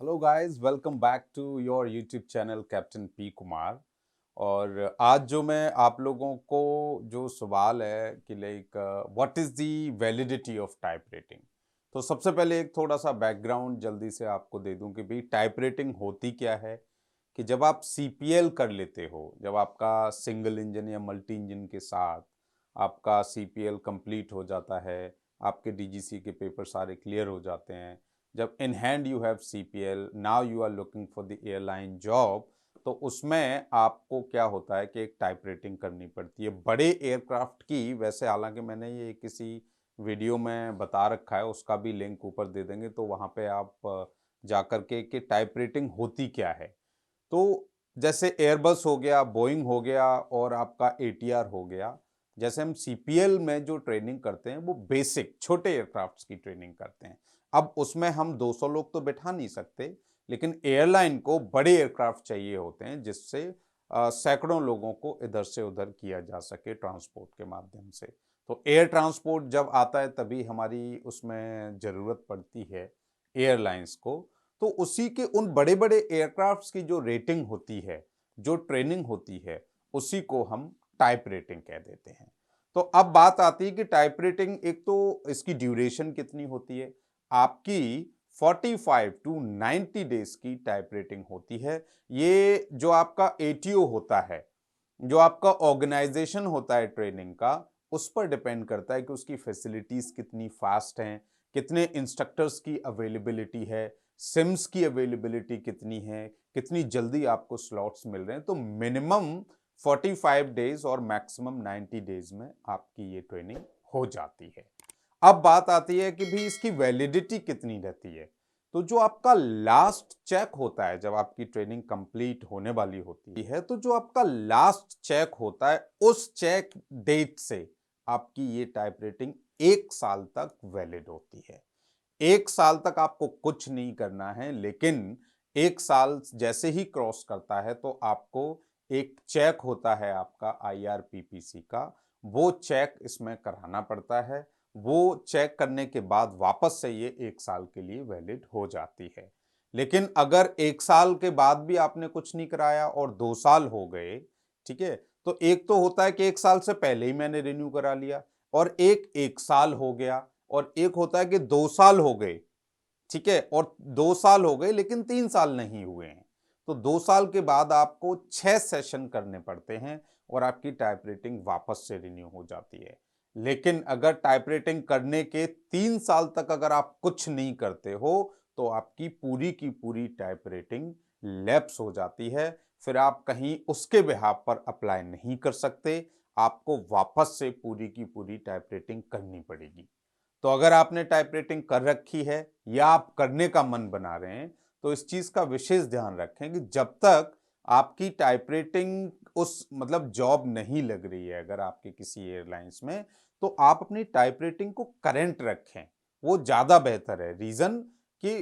Hello guys, welcome back to your YouTube channel captain P Kumar. और आज जो मैं आप लोगों को जो सवाल है कि like what is the validity of type rating. तो सबसे पहले एक थोड़ा सा बैकग्राउंड जल्दी से आपको दे दूं कि भाई टाइप रेटिंग होती क्या है। कि जब आप सीपीएल कर लेते हो, जब आपका सिंगल इंजन या मल्टी इंजन के साथ आपका सीपीएल कंप्लीट हो जाता है, आपके डीजीसी के पेपर सारे क्लियर हो जाते हैं, जब in hand you have CPL, now you are looking for the airline job, तो उसमें आपको क्या होता है कि एक टाइप रेटिंग करनी पड़ती है बड़े एयरक्राफ्ट की। वैसे हालांकि मैंने ये किसी वीडियो में बता रखा है, उसका भी लिंक ऊपर दे देंगे, तो वहाँ पे आप जा कर के कि टाइप रेटिंग होती क्या है। तो जैसे एयरबस हो गया, बोइंग हो गया और आपका एटीआर हो गया। जैसे हम सीपीएल में जो ट्रेनिंग करते हैं वो बेसिक छोटे एयरक्राफ्ट्स की ट्रेनिंग करते हैं। अब उसमें हम 200 लोग तो बैठा नहीं सकते, लेकिन एयरलाइन को बड़े एयरक्राफ्ट चाहिए होते हैं जिससे सैकड़ों लोगों को इधर से उधर किया जा सके ट्रांसपोर्ट के माध्यम से। तो एयर ट्रांसपोर्ट जब आता है तभी हमारी उसमें ज़रूरत पड़ती है एयरलाइंस को। तो उसी के उन बड़े बड़े एयरक्राफ्ट्स की जो रेटिंग होती है, जो ट्रेनिंग होती है, उसी को हम टाइप रेटिंग कह देते हैं। तो अब बात आती है कि टाइप रेटिंग, एक तो इसकी ड्यूरेशन कितनी होती है। आपकी 45 टू 90 डेज की टाइप रेटिंग होती है। ये जो आपका एटीओ होता है, जो आपका ऑर्गेनाइजेशन होता है ट्रेनिंग का, उस पर डिपेंड करता है कि उसकी फैसिलिटीज कितनी फास्ट हैं, कितने इंस्ट्रक्टर्स की अवेलेबिलिटी है, सिम्स की अवेलेबिलिटी कितनी है, कितनी जल्दी आपको स्लॉट्स मिल रहे हैं। तो मिनिमम 45 डेज और मैक्सिमम 90 डेज में आपकी ये ट्रेनिंग हो जाती है। अब बात आती है कि भी इसकी वैलिडिटी कितनी रहती है। तो जो आपका लास्ट चेक होता है, जब आपकी ट्रेनिंग कंप्लीट होने वाली होती है, तो जो आपका लास्ट चेक होता है, उस चेक डेट से आपकी ये टाइप रेटिंग 1 साल तक वैलिड होती है। 1 साल तक आपको कुछ नहीं करना है, लेकिन 1 साल जैसे ही क्रॉस करता है तो आपको एक चेक होता है आपका आईआरपीपीसी का, वो चेक इसमें कराना पड़ता है। वो चेक करने के बाद वापस से ये 1 साल के लिए वैलिड हो जाती है। लेकिन अगर 1 साल के बाद भी आपने कुछ नहीं कराया और 2 साल हो गए, ठीक है, तो एक तो होता है कि 1 साल से पहले ही मैंने रिन्यू करा लिया, और एक 1 साल हो गया, और एक होता है कि 2 साल हो गए, ठीक है, और 2 साल हो गए लेकिन 3 साल नहीं हुए हैं। तो 2 साल के बाद आपको 6 सेशन करने पड़ते हैं और आपकी टाइप रेटिंग वापस से रिन्यू हो जाती है। लेकिन अगर टाइप रेटिंग करने के 3 साल तक अगर आप कुछ नहीं करते हो, तो आपकी पूरी की पूरी टाइप रेटिंग लैप्स हो जाती है। फिर आप कहीं उसके बिहाफ पर अप्लाई नहीं कर सकते, आपको वापस से पूरी की पूरी टाइप रेटिंग करनी पड़ेगी। तो अगर आपने टाइप रेटिंग कर रखी है या आप करने का मन बना रहे हैं, तो इस चीज का विशेष ध्यान रखें कि जब तक आपकी टाइप रेटिंग उस मतलब जॉब नहीं लग रही है अगर आपके किसी एयरलाइंस में, तो आप अपनी टाइप रेटिंग को करंट रखें, वो ज्यादा बेहतर है। रीजन कि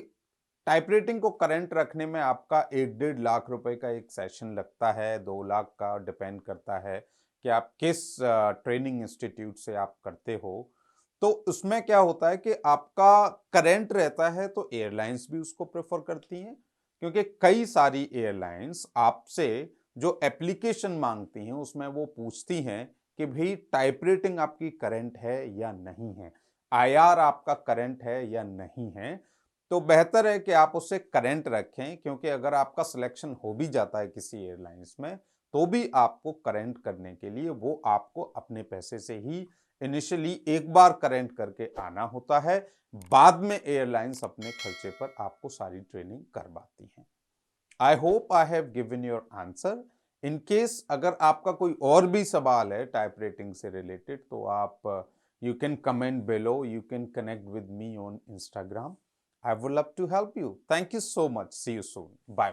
टाइप रेटिंग को करंट रखने में आपका 1-1.5 लाख रुपए का एक सेशन लगता है, 2 लाख का, डिपेंड करता है कि आप किस ट्रेनिंग इंस्टीट्यूट से आप करते हो। तो उसमें क्या होता है कि आपका करंट रहता है, तो एयरलाइंस भी उसको प्रेफर करती हैं, क्योंकि कई सारी एयरलाइंस आपसे जो एप्लीकेशन मांगती हैं उसमें वो पूछती हैं कि भाई टाइप रेटिंग आपकी करंट है या नहीं है, आईआर आपका करंट है या नहीं है। तो बेहतर है कि आप उससे करंट रखें, क्योंकि अगर आपका सिलेक्शन हो भी जाता है किसी एयरलाइंस में, तो भी आपको करंट करने के लिए वो आपको अपने पैसे से ही इनिशियली एक बार करंट करके आना होता है। बाद में एयरलाइंस अपने खर्चे पर आपको सारी ट्रेनिंग करवाती हैं। I hope I have given your answer. In case अगर आपका कोई और भी सवाल है टाइप रेटिंग से रिलेटेड, तो आप you can comment below, you can connect with me on Instagram. I would love to help you. Thank you so much. See you soon. Bye.